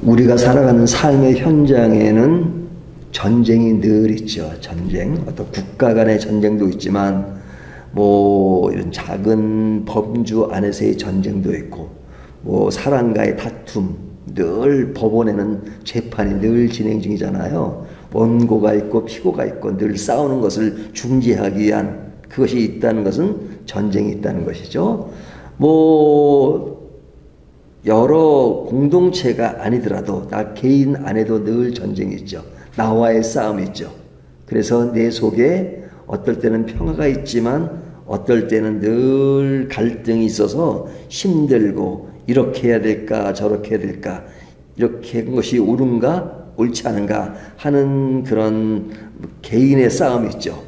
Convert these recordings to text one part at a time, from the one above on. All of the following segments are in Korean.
우리가 살아가는 삶의 현장에는 전쟁이 늘 있죠. 전쟁, 어떤 국가 간의 전쟁도 있지만 뭐 이런 작은 범주 안에서의 전쟁도 있고, 뭐 사람과의 다툼, 늘 법원에는 재판이 늘 진행 중이잖아요. 원고가 있고 피고가 있고 늘 싸우는 것을 중재하기 위한 그것이 있다는 것은 전쟁이 있다는 것이죠. 뭐 여러 공동체가 아니더라도 나 개인 안에도 늘 전쟁이 있죠. 나와의 싸움이 있죠. 그래서 내 속에 어떨 때는 평화가 있지만 어떨 때는 늘 갈등이 있어서 힘들고, 이렇게 해야 될까 저렇게 해야 될까, 이렇게 한 것이 옳은가 옳지 않은가 하는 그런 개인의 싸움이 있죠.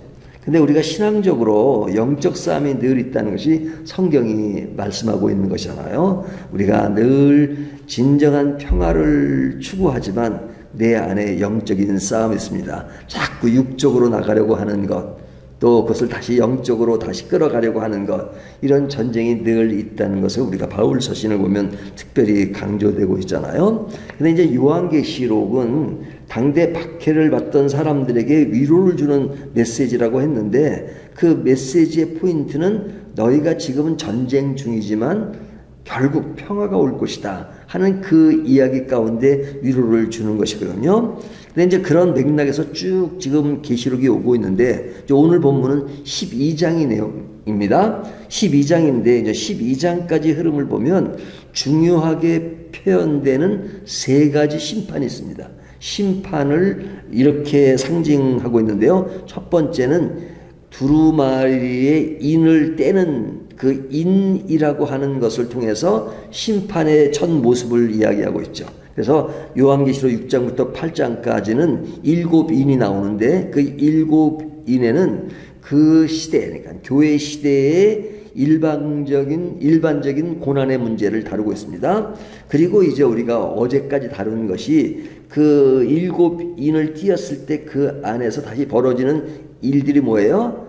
근데 우리가 신앙적으로 영적 싸움이 늘 있다는 것이 성경이 말씀하고 있는 것이잖아요. 우리가 늘 진정한 평화를 추구하지만 내 안에 영적인 싸움이 있습니다. 자꾸 육적으로 나가려고 하는 것, 또 그것을 다시 영적으로 다시 끌어가려고 하는 것, 이런 전쟁이 늘 있다는 것을 우리가 바울 서신을 보면 특별히 강조되고 있잖아요. 근데 이제 요한계시록은 당대 박해를 받던 사람들에게 위로를 주는 메시지라고 했는데, 그 메시지의 포인트는 너희가 지금은 전쟁 중이지만 결국 평화가 올 것이다 하는 그 이야기 가운데 위로를 주는 것이거든요. 근데 이제 그런 맥락에서 쭉 지금 계시록이 오고 있는데, 오늘 본문은 12장의 내용입니다. 12장인데 이제 12장까지 흐름을 보면 중요하게 표현되는 세 가지 심판이 있습니다. 심판을 이렇게 상징하고 있는데요. 첫 번째는 두루마리의 인을 떼는 그 인이라고 하는 것을 통해서 심판의 첫 모습을 이야기하고 있죠. 그래서 요한계시록 6장부터 8장까지는 7인이 나오는데, 그 7인에는 그 시대, 그러니까 교회 시대의 일반적인 고난의 문제를 다루고 있습니다. 그리고 이제 우리가 어제까지 다룬 것이 그 7인을 띄었을 때 그 안에서 다시 벌어지는 일들이 뭐예요?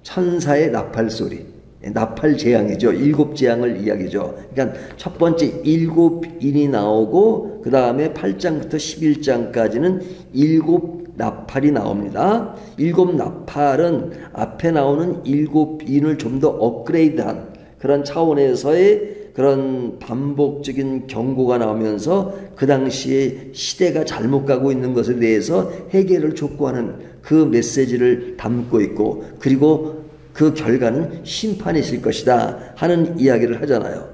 천사의 나팔 소리, 나팔 재앙이죠. 7재앙을 이야기죠. 그러니까 첫 번째 7인이 나오고 그 다음에 8장부터 11장까지는 7나팔이 나옵니다. 7나팔은 앞에 나오는 7인을 좀 더 업그레이드한 그런 차원에서의 그런 반복적인 경고가 나오면서 그 당시에 시대가 잘못 가고 있는 것에 대해서 해결을 촉구하는 그 메시지를 담고 있고, 그리고 그 결과는 심판이 있을 것이다 하는 이야기를 하잖아요.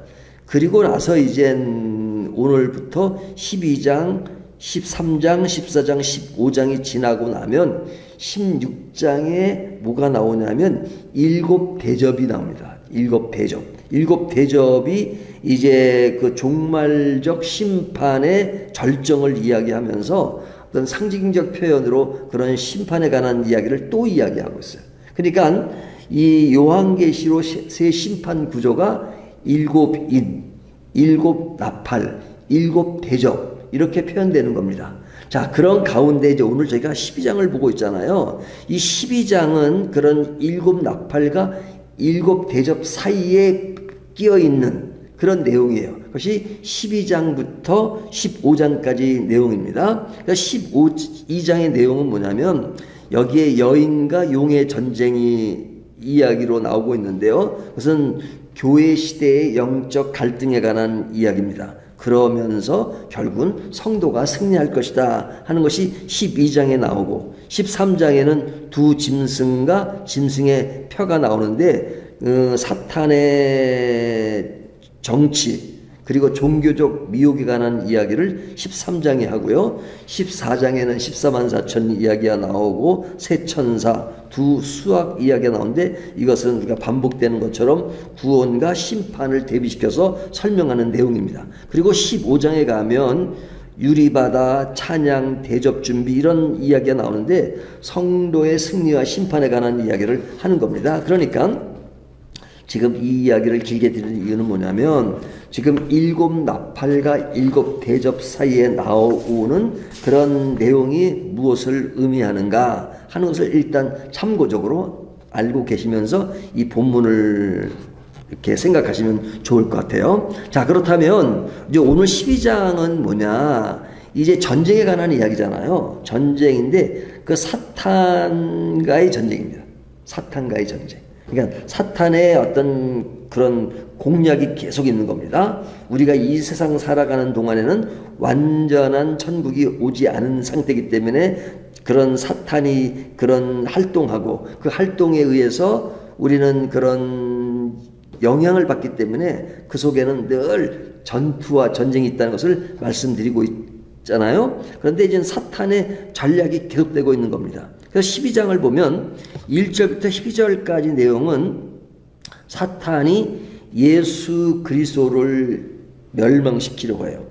그리고 나서 이제 오늘부터 12장, 13장, 14장, 15장이 지나고 나면 16장에 뭐가 나오냐면 7대접이 나옵니다. 7대접. 7대접이 이제 그 종말적 심판의 절정을 이야기하면서 어떤 상징적 표현으로 그런 심판에 관한 이야기를 또 이야기하고 있어요. 그러니까 이 요한계시록 새 심판 구조가 7인, 7나팔, 7대접 이렇게 표현되는 겁니다. 자, 그런 가운데 이제 오늘 저희가 12장을 보고 있잖아요. 이 12장은 그런 7나팔과 7대접 사이에 끼어 있는 그런 내용이에요. 그것이 12장부터 15장까지 내용입니다. 그러니까 12장의 내용은 뭐냐면 여기에 여인과 용의 전쟁이 이야기로 나오고 있는데요. 그것은 교회 시대의 영적 갈등에 관한 이야기입니다. 그러면서 결국은 성도가 승리할 것이다 하는 것이 12장에 나오고, 13장에는 두 짐승과 짐승의 표가 나오는데 사탄의 정치 그리고 종교적 미혹에 관한 이야기를 13장에 하고요. 14장에는 14만 4천 이야기가 나오고 새 천사, 두 수학 이야기가 나오는데, 이것은 우리가 반복되는 것처럼 구원과 심판을 대비시켜서 설명하는 내용입니다. 그리고 15장에 가면 유리바다, 찬양, 대접 준비 이런 이야기가 나오는데 성도의 승리와 심판에 관한 이야기를 하는 겁니다. 그러니까 지금 이 이야기를 길게 드리는 이유는 뭐냐면, 지금 7나팔과 7대접 사이에 나오는 그런 내용이 무엇을 의미하는가 하는 것을 일단 참고적으로 알고 계시면서 이 본문을 이렇게 생각하시면 좋을 것 같아요. 자, 그렇다면 이제 오늘 12장은 뭐냐? 이제 전쟁에 관한 이야기잖아요. 전쟁인데 그 사탄과의 전쟁입니다. 사탄과의 전쟁. 그러니까 사탄의 어떤 그런 공략이 계속 있는 겁니다. 우리가 이 세상 살아가는 동안에는 완전한 천국이 오지 않은 상태이기 때문에 그런 사탄이 그런 활동하고 그 활동에 의해서 우리는 그런 영향을 받기 때문에 그 속에는 늘 전투와 전쟁이 있다는 것을 말씀드리고 있잖아요. 그런데 이제 사탄의 전략이 계속되고 있는 겁니다. 그래서 12장을 보면 1절부터 12절까지 내용은 사탄이 예수 그리스도를 멸망시키려고 해요.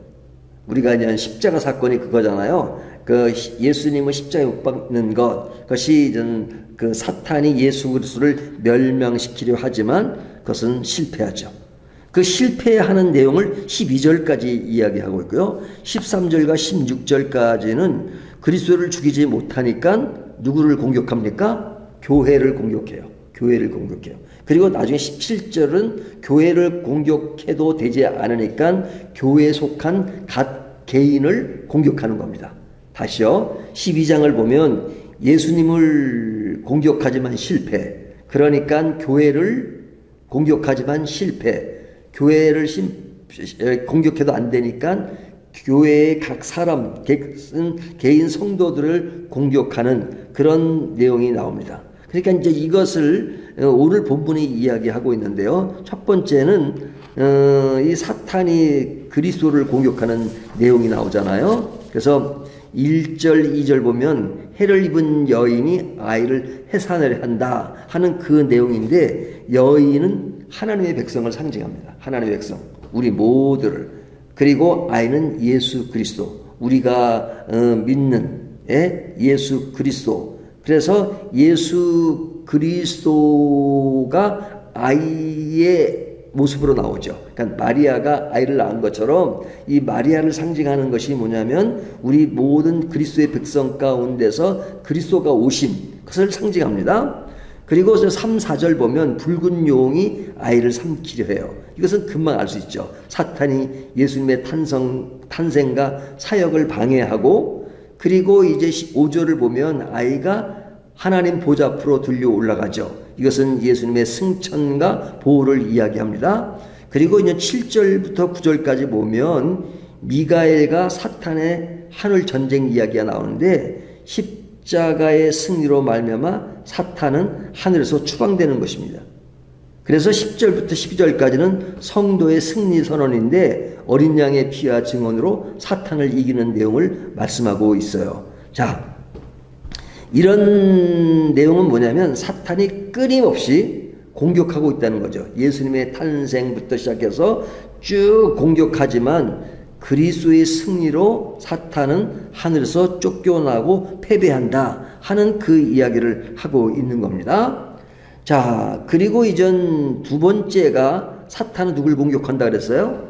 우리가 이제 십자가 사건이 그거잖아요. 그 예수님을 십자가에 못 박는 것, 그것이 그 사탄이 예수 그리스도를 멸망시키려 하지만 그것은 실패하죠. 그 실패하는 내용을 12절까지 이야기하고 있고요. 13절과 16절까지는 그리스도를 죽이지 못하니까 누구를 공격합니까? 교회를 공격해요. 교회를 공격해요. 그리고 나중에 17절은 교회를 공격해도 되지 않으니까 교회에 속한 각 개인을 공격하는 겁니다. 다시요. 12장을 보면 예수님을 공격하지만 실패. 그러니까 교회를 공격하지만 실패. 교회를 공격해도 안 되니까 교회의 각 사람, 개인 성도들을 공격하는 그런 내용이 나옵니다. 그러니까 이제 이것을 오늘 본문이 이야기하고 있는데요. 첫 번째는 이 사탄이 그리스도를 공격하는 내용이 나오잖아요. 그래서 1절, 2절 보면 해를 입은 여인이 아이를 해산하려 한다 하는 그 내용인데 여인은 하나님의 백성을 상징합니다. 하나님의 백성, 우리 모두를. 그리고 아이는 예수 그리스도, 우리가 믿는 예수 그리스도. 그래서 예수 그리스도가 아이의 모습으로 나오죠. 그러니까 마리아가 아이를 낳은 것처럼 이 마리아를 상징하는 것이 뭐냐면 우리 모든 그리스도의 백성 가운데서 그리스도가 오신 것을 상징합니다. 그리고 3, 4절 보면 붉은 용이 아이를 삼키려 해요. 이것은 금방 알 수 있죠. 사탄이 예수님의 탄생과 사역을 방해하고, 그리고 이제 5절을 보면 아이가 하나님 보좌 앞으로 들려 올라가죠. 이것은 예수님의 승천과 보호를 이야기합니다. 그리고 이제 7절부터 9절까지 보면 미가엘과 사탄의 하늘 전쟁 이야기가 나오는데 십자가의 승리로 말미암아 사탄은 하늘에서 추방되는 것입니다. 그래서 10절부터 12절까지는 성도의 승리 선언인데 어린 양의 피와 증언으로 사탄을 이기는 내용을 말씀하고 있어요. 자, 이런 내용은 뭐냐면 사탄이 끊임없이 공격하고 있다는 거죠. 예수님의 탄생부터 시작해서 쭉 공격하지만 그리스도의 승리로 사탄은 하늘에서 쫓겨나고 패배한다 하는 그 이야기를 하고 있는 겁니다. 자, 그리고 이전 두 번째가 사탄은 누굴 공격한다 그랬어요?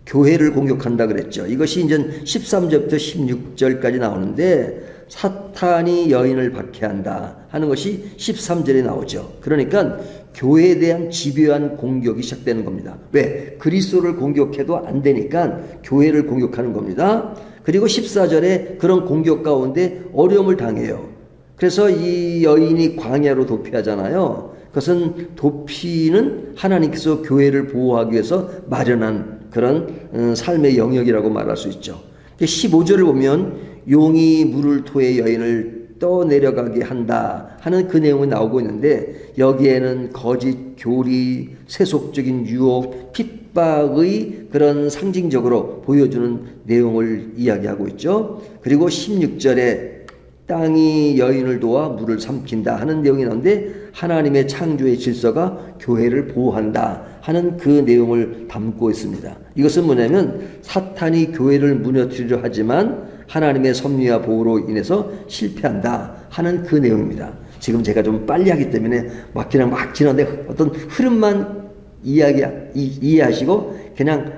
교회를 공격한다 그랬죠. 이것이 이제 13절부터 16절까지 나오는데 사탄이 여인을 박해한다 하는 것이 13절에 나오죠. 그러니까 교회에 대한 집요한 공격이 시작되는 겁니다. 왜? 그리스도를 공격해도 안 되니까 교회를 공격하는 겁니다. 그리고 14절에 그런 공격 가운데 어려움을 당해요. 그래서 이 여인이 광야로 도피하잖아요. 그것은 도피는 하나님께서 교회를 보호하기 위해서 마련한 그런 삶의 영역이라고 말할 수 있죠. 15절을 보면 용이 물을 토해 여인을 떠내려가게 한다 하는 그 내용이 나오고 있는데 여기에는 거짓, 교리, 세속적인 유혹, 핍박의 그런 상징적으로 보여주는 내용을 이야기하고 있죠. 그리고 16절에 땅이 여인을 도와 물을 삼킨다 하는 내용이 나오는데 하나님의 창조의 질서가 교회를 보호한다 하는 그 내용을 담고 있습니다. 이것은 뭐냐면 사탄이 교회를 무너뜨리려 하지만 하나님의 섭리와 보호로 인해서 실패한다 하는 그 내용입니다. 지금 제가 좀 빨리 하기 때문에 막 지나는데 어떤 흐름만 이해하시고 그냥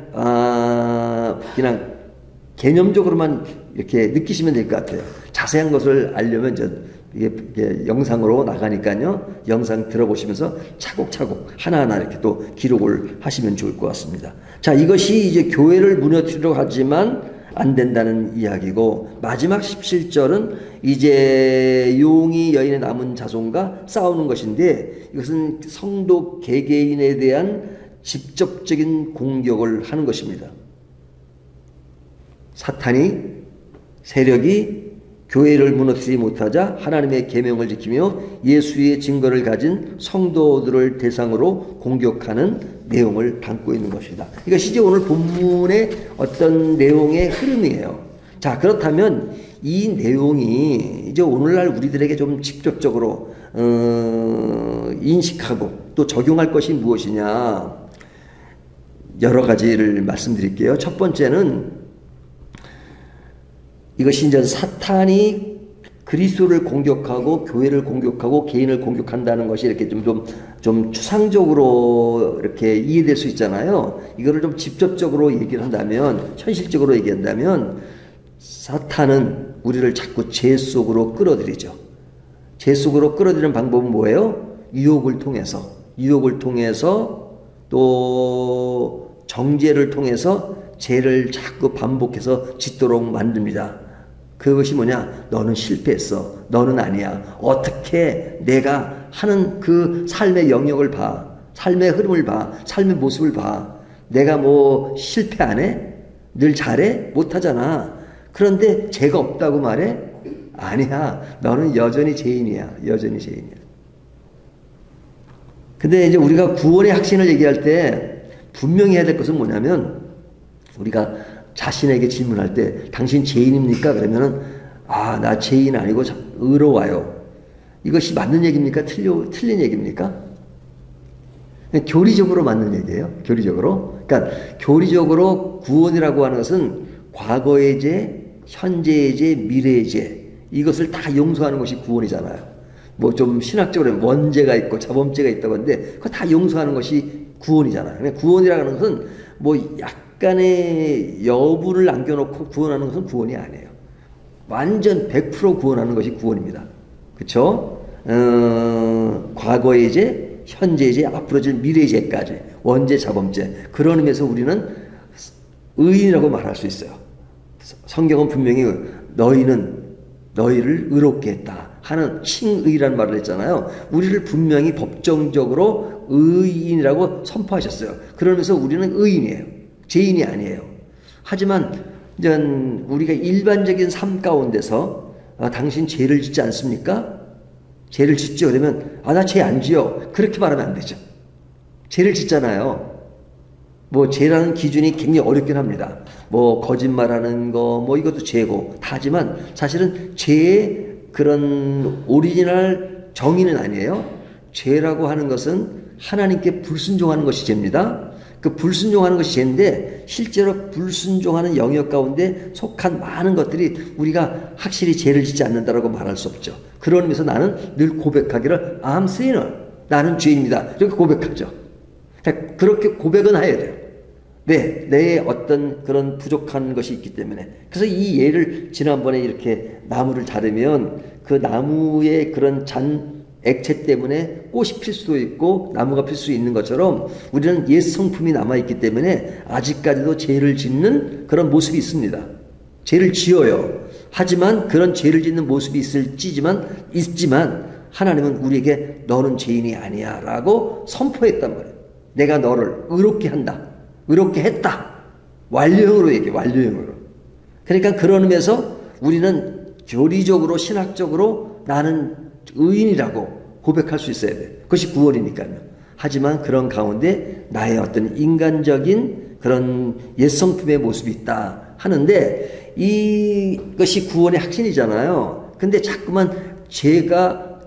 개념적으로만 이렇게 느끼시면 될 것 같아요. 자세한 것을 알려면 이게 영상으로 나가니까요. 영상 들어보시면서 차곡차곡 하나하나 이렇게 또 기록을 하시면 좋을 것 같습니다. 자, 이것이 이제 교회를 무너뜨리려고 하지만 안 된다는 이야기고, 마지막 17절은 이제 용이 여인의 남은 자손과 싸우는 것인데, 이것은 성도 개개인에 대한 직접적인 공격을 하는 것입니다. 사탄이 세력이 교회를 무너뜨리지 못하자 하나님의 계명을 지키며 예수의 증거를 가진 성도들을 대상으로 공격하는 내용을 담고 있는 것이다. 이것이 이제 오늘 본문의 어떤 내용의 흐름이에요. 자, 그렇다면 이 내용이 이제 오늘날 우리들에게 좀 직접적으로 인식하고 또 적용할 것이 무엇이냐, 여러 가지를 말씀드릴게요. 첫 번째는 이것이 이제 사탄이 그리스도를 공격하고 교회를 공격하고 개인을 공격한다는 것이 이렇게 좀 추상적으로 이렇게 이해될 수 있잖아요. 이거를 좀 직접적으로 얘기를 한다면, 현실적으로 얘기한다면, 사탄은 우리를 자꾸 죄 속으로 끌어들이죠. 죄 속으로 끌어들이는 방법은 뭐예요? 유혹을 통해서 또 정죄를 통해서 죄를 자꾸 반복해서 짓도록 만듭니다. 그것이 뭐냐? 너는 실패했어. 너는 아니야. 어떻게 내가 하는 그 삶의 영역을 봐. 삶의 흐름을 봐. 삶의 모습을 봐. 내가 뭐 실패 안 해? 늘 잘해? 못하잖아. 그런데 죄가 없다고 말해? 아니야. 너는 여전히 죄인이야. 여전히 죄인이야. 근데 이제 우리가 구원의 확신을 얘기할 때 분명히 해야 될 것은 뭐냐면, 우리가 자신에게 질문할 때 당신 죄인입니까? 그러면은 나 죄인 아니고 의로워요. 이것이 맞는 얘기입니까? 틀린 얘기입니까? 교리적으로 맞는 얘기예요. 교리적으로. 그러니까 교리적으로 구원이라고 하는 것은 과거의 죄, 현재의 죄, 미래의 죄, 이것을 다 용서하는 것이 구원이잖아요. 뭐 좀 신학적으로 원죄가 있고 자범죄가 있다고 하는데 그거 다 용서하는 것이 구원이잖아요. 구원이라고 하는 것은 뭐 약간의 여부를 남겨놓고 구원하는 것은 구원이 아니에요. 완전 100% 구원하는 것이 구원입니다. 그렇죠? 과거의 죄, 현재의 죄, 앞으로 질 미래의 죄까지, 원죄, 자범죄, 그런 의미에서 우리는 의인이라고 말할 수 있어요. 성경은 분명히 너희를 의롭게 했다 하는 칭의라는 말을 했잖아요. 우리를 분명히 법정적으로 의인이라고 선포하셨어요. 그러면서 우리는 의인이에요. 죄인이 아니에요. 하지만 이제 우리가 일반적인 삶 가운데서 당신 죄를 짓지 않습니까? 죄를 짓죠. 그러면 나 죄 안 지어. 그렇게 말하면 안 되죠. 죄를 짓잖아요. 뭐 죄라는 기준이 굉장히 어렵긴 합니다. 뭐 거짓말하는 거 뭐 이것도 죄고 다 하지만 사실은 죄의 그런 오리지널 정의는 아니에요. 죄라고 하는 것은 하나님께 불순종하는 것이 죄입니다. 그 불순종하는 것이 죄인데 실제로 불순종하는 영역 가운데 속한 많은 것들이 우리가 확실히 죄를 짓지 않는다라고 말할 수 없죠. 그런 의미에서 나는 늘 고백하기를 I'm sinner. 나는 죄입니다. 이렇게 고백하죠. 그렇게 고백은 해야 돼요. 왜? 내 어떤 그런 부족한 것이 있기 때문에. 그래서 이 예를 지난번에 이렇게 나무를 자르면 그 나무의 그런 잔 액체 때문에 꽃이 필 수도 있고 나무가 필 수 있는 것처럼 우리는 옛 성품이 남아있기 때문에 아직까지도 죄를 짓는 그런 모습이 있습니다. 죄를 지어요. 하지만 그런 죄를 짓는 모습이 있지만 하나님은 우리에게 너는 죄인이 아니야 라고 선포했단 말이에요. 내가 너를 의롭게 한다. 의롭게 했다. 완료형으로 얘기해. 완료형으로. 그러니까 그런 의미에서 우리는 교리적으로 신학적으로 나는 의인이라고 고백할 수 있어야 돼. 그것이 구원이니까요. 하지만 그런 가운데 나의 어떤 인간적인 그런 옛성품의 모습이 있다 하는데 이것이 구원의 확신이잖아요. 근데 자꾸만 죄가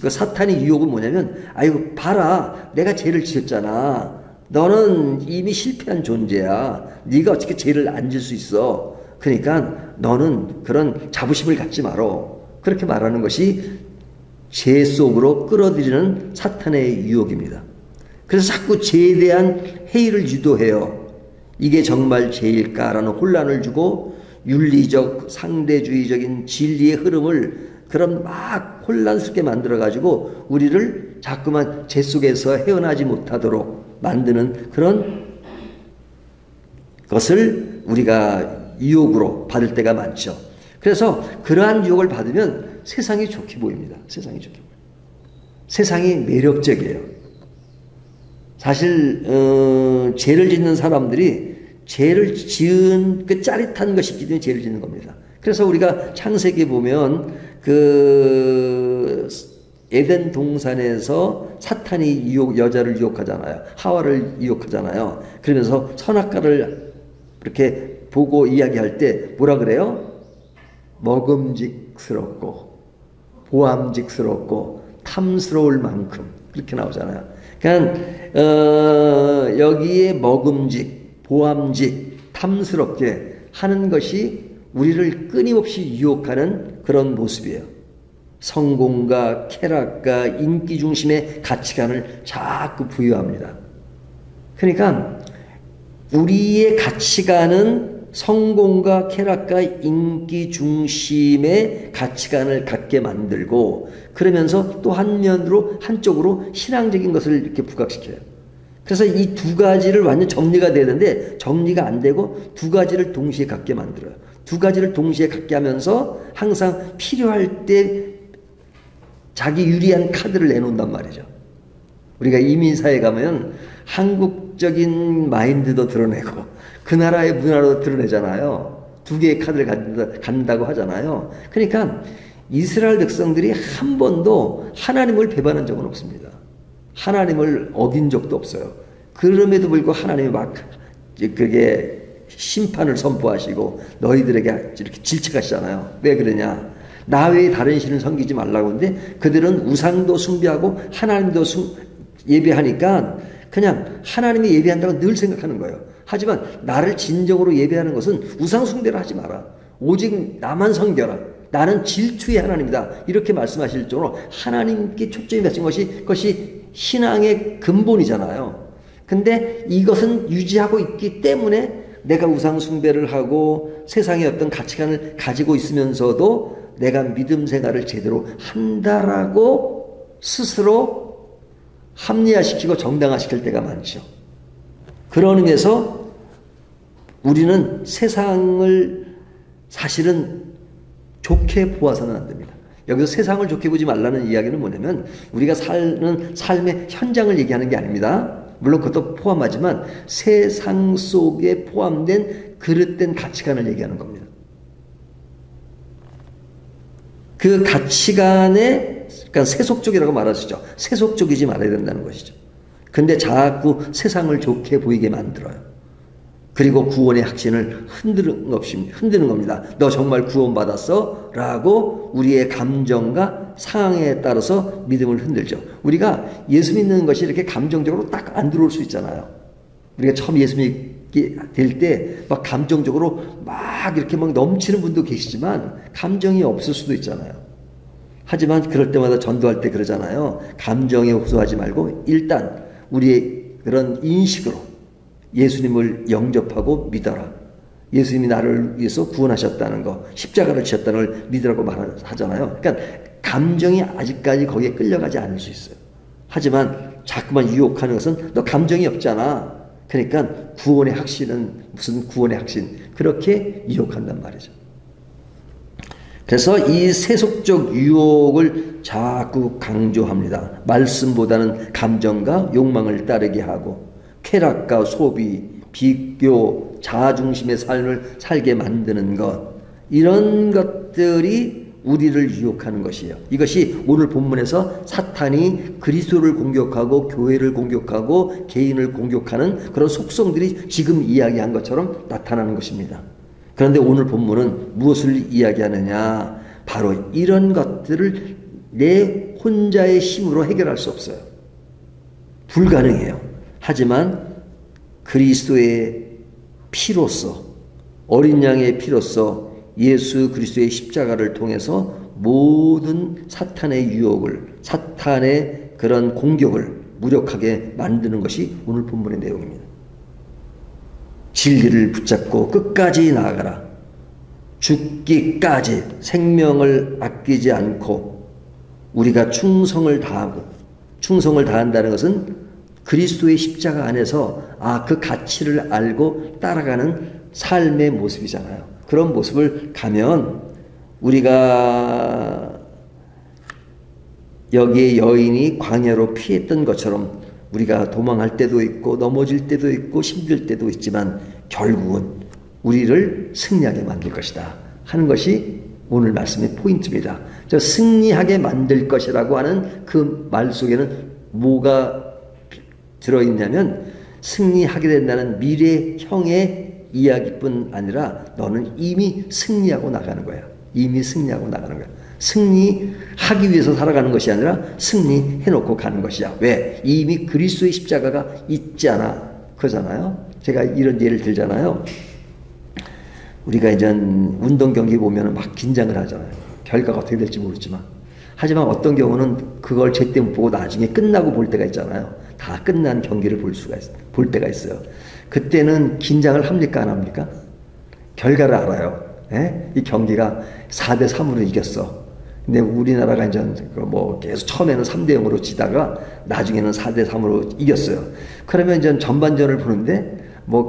그 사탄의 유혹은 뭐냐면 아이고 봐라 내가 죄를 지었잖아. 너는 이미 실패한 존재야. 네가 어떻게 죄를 안 질 수 있어. 그러니까 너는 그런 자부심을 갖지 마라. 그렇게 말하는 것이 죄 속으로 끌어들이는 사탄의 유혹입니다. 그래서 자꾸 죄에 대한 회의를 유도해요. 이게 정말 죄일까라는 혼란을 주고 윤리적 상대주의적인 진리의 흐름을 그런 막 혼란스럽게 만들어가지고 우리를 자꾸만 죄 속에서 헤어나지 못하도록 만드는 그런 것을 우리가 유혹으로 받을 때가 많죠. 그래서 그러한 유혹을 받으면 세상이 좋게 보입니다. 세상이 좋게 보여요. 세상이 매력적이에요. 사실 죄를 짓는 사람들이 죄를 지은 그 짜릿한 것이 있기 때문에 죄를 짓는 겁니다. 그래서 우리가 창세기 보면 그 에덴 동산에서 사탄이 여자를 유혹하잖아요. 하와를 유혹하잖아요. 그러면서 선악과를 이렇게 보고 이야기할 때 뭐라 그래요? 먹음직스럽고 보암직스럽고 탐스러울 만큼 그렇게 나오잖아요. 그러니까 여기에 먹음직, 보암직, 탐스럽게 하는 것이 우리를 끊임없이 유혹하는 그런 모습이에요. 성공과 쾌락과 인기 중심의 가치관을 자꾸 부여합니다. 그러니까 우리의 가치관은 성공과 쾌락과 인기 중심의 가치관을 갖게 만들고 그러면서 또 한쪽으로 신앙적인 것을 이렇게 부각시켜요. 그래서 이 두 가지를 완전 정리가 돼야 되는데 정리가 안 되고 두 가지를 동시에 갖게 만들어요. 두 가지를 동시에 갖게 하면서 항상 필요할 때 자기 유리한 카드를 내놓는단 말이죠. 우리가 이민사에 가면 한국적인 마인드도 드러내고 그 나라의 문화도 드러내잖아요. 두 개의 카드를 갖는다고 하잖아요. 그러니까 이스라엘 백성들이 한 번도 하나님을 배반한 적은 없습니다. 하나님을 어긴 적도 없어요. 그럼에도 불구하고 하나님이 막 그게 심판을 선포하시고 너희들에게 이렇게 질책하시잖아요. 왜 그러냐? 나 외에 다른 신을 섬기지 말라고 하는데 그들은 우상도 숭배하고 하나님도 예배하니까 그냥 하나님이 예배한다고 늘 생각하는 거예요. 하지만 나를 진정으로 예배하는 것은 우상 숭배를 하지 마라. 오직 나만 섬겨라. 나는 질투의 하나님이다. 이렇게 말씀하실 정도로 하나님께 초점이 맞춘 그것이 신앙의 근본이잖아요. 근데 이것은 유지하고 있기 때문에 내가 우상 숭배를 하고 세상의 어떤 가치관을 가지고 있으면서도 내가 믿음 생활을 제대로 한다라고 스스로 합리화시키고 정당화시킬 때가 많죠. 그런 의미에서 우리는 세상을 사실은 좋게 보아서는 안 됩니다. 여기서 세상을 좋게 보지 말라는 이야기는 뭐냐면 우리가 사는 삶의 현장을 얘기하는 게 아닙니다. 물론 그것도 포함하지만 세상 속에 포함된 그릇된 가치관을 얘기하는 겁니다. 그 가치관에 그러니까 세속적이라고 말하시죠. 세속적이지 말아야 된다는 것이죠. 근데 자꾸 세상을 좋게 보이게 만들어요. 그리고 구원의 확신을 흔드는 겁니다. 너 정말 구원받았어? 라고 우리의 감정과 상황에 따라서 믿음을 흔들죠. 우리가 예수 믿는 것이 이렇게 감정적으로 딱 안 들어올 수 있잖아요. 우리가 처음 예수 믿게 될 때 막 감정적으로 막 이렇게 막 넘치는 분도 계시지만 감정이 없을 수도 있잖아요. 하지만 그럴 때마다 전도할 때 그러잖아요. 감정에 호소하지 말고 일단 우리의 그런 인식으로 예수님을 영접하고 믿어라. 예수님이 나를 위해서 구원하셨다는 거, 십자가를 지셨다는 걸 믿으라고 말하잖아요. 그러니까 감정이 아직까지 거기에 끌려가지 않을 수 있어요. 하지만 자꾸만 유혹하는 것은 너 감정이 없잖아. 그러니까 구원의 확신은 무슨 구원의 확신. 그렇게 유혹한단 말이죠. 그래서 이 세속적 유혹을 자꾸 강조합니다. 말씀보다는 감정과 욕망을 따르게 하고 쾌락과 소비, 비교, 자아중심의 삶을 살게 만드는 것, 이런 것들이 우리를 유혹하는 것이에요. 이것이 오늘 본문에서 사탄이 그리스도를 공격하고 교회를 공격하고 개인을 공격하는 그런 속성들이 지금 이야기한 것처럼 나타나는 것입니다. 그런데 오늘 본문은 무엇을 이야기하느냐? 바로 이런 것들을 내 혼자의 힘으로 해결할 수 없어요. 불가능해요. 하지만 그리스도의 피로써, 어린 양의 피로써 예수 그리스도의 십자가를 통해서 모든 사탄의 유혹을, 사탄의 그런 공격을 무력하게 만드는 것이 오늘 본문의 내용입니다. 진리를 붙잡고 끝까지 나아가라. 죽기까지 생명을 아끼지 않고 우리가 충성을 다한다는 것은 그리스도의 십자가 안에서 그 가치를 알고 따라가는 삶의 모습이잖아요. 그런 모습을 가면 우리가 여기에 여인이 광야로 피했던 것처럼 우리가 도망할 때도 있고 넘어질 때도 있고 힘들 때도 있지만 결국은 우리를 승리하게 만들 것이다 하는 것이 오늘 말씀의 포인트입니다. 저 승리하게 만들 것이라고 하는 그 말 속에는 뭐가 들어있냐면 승리하게 된다는 미래형의 이야기뿐 아니라 너는 이미 승리하고 나가는 거야. 이미 승리하고 나가는 거야. 승리하기 위해서 살아가는 것이 아니라 승리해놓고 가는 것이야. 왜? 이미 그리스도의 십자가가 있잖아. 그러잖아요. 제가 이런 예를 들잖아요. 우리가 이제 운동 경기 보면 막 긴장을 하잖아요. 결과가 어떻게 될지 모르지만. 하지만 어떤 경우는 그걸 제때 못 보고 나중에 끝나고 볼 때가 있잖아요. 다 끝난 경기를 볼 때가 있어요. 그때는 긴장을 합니까? 안 합니까? 결과를 알아요. 예? 이 경기가 4대3으로 이겼어. 근데 우리나라가 이제 뭐 계속 처음에는 3대0으로 지다가 나중에는 4대3으로 이겼어요. 그러면 이제 전반전을 보는데 뭐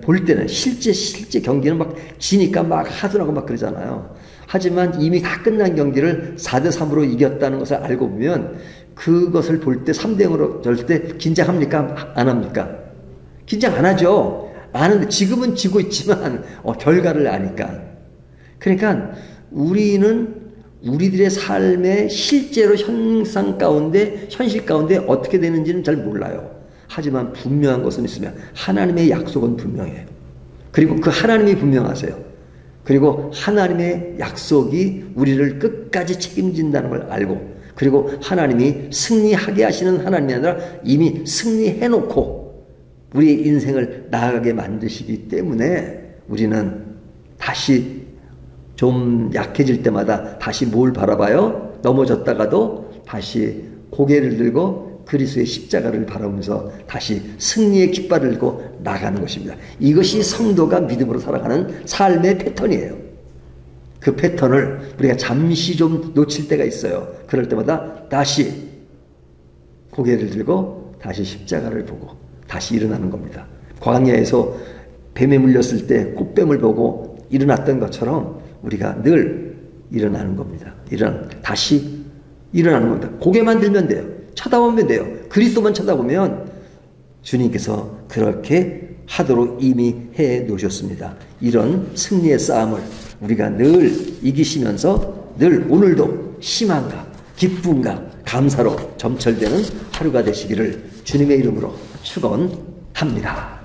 볼 때는 실제 경기는 막 지니까 막 하더라고 막 그러잖아요. 하지만 이미 다 끝난 경기를 4대3으로 이겼다는 것을 알고 보면 그것을 볼 때 3대0으로 절 때 긴장합니까? 안 합니까? 긴장 안 하죠. 아는데 지금은 지고 있지만 결과를 아니까. 그러니까 우리는 우리들의 삶의 실제로 현실 가운데 어떻게 되는지는 잘 몰라요. 하지만 분명한 것은 있으면 하나님의 약속은 분명해요. 그리고 그 하나님이 분명하세요. 그리고 하나님의 약속이 우리를 끝까지 책임진다는 걸 알고 그리고 하나님이 승리하게 하시는 하나님이 아니라 이미 승리해놓고 우리의 인생을 나아가게 만드시기 때문에 우리는 다시 좀 약해질 때마다 다시 뭘 바라봐요? 넘어졌다가도 다시 고개를 들고 그리스도의 십자가를 바라보면서 다시 승리의 깃발을 들고 나가는 것입니다. 이것이 성도가 믿음으로 살아가는 삶의 패턴이에요. 그 패턴을 우리가 잠시 좀 놓칠 때가 있어요. 그럴 때마다 다시 고개를 들고 다시 십자가를 보고 다시 일어나는 겁니다. 광야에서 뱀에 물렸을 때 꽃뱀을 보고 일어났던 것처럼 우리가 늘 일어나는 겁니다. 다시 일어나는 겁니다. 고개만 들면 돼요. 쳐다보면 돼요. 그리스도만 쳐다보면 주님께서 그렇게 하도록 이미 해 놓으셨습니다. 이런 승리의 싸움을 우리가 늘 이기시면서 늘 오늘도 희망과 기쁨과 감사로 점철되는 하루가 되시기를 주님의 이름으로 축원합니다.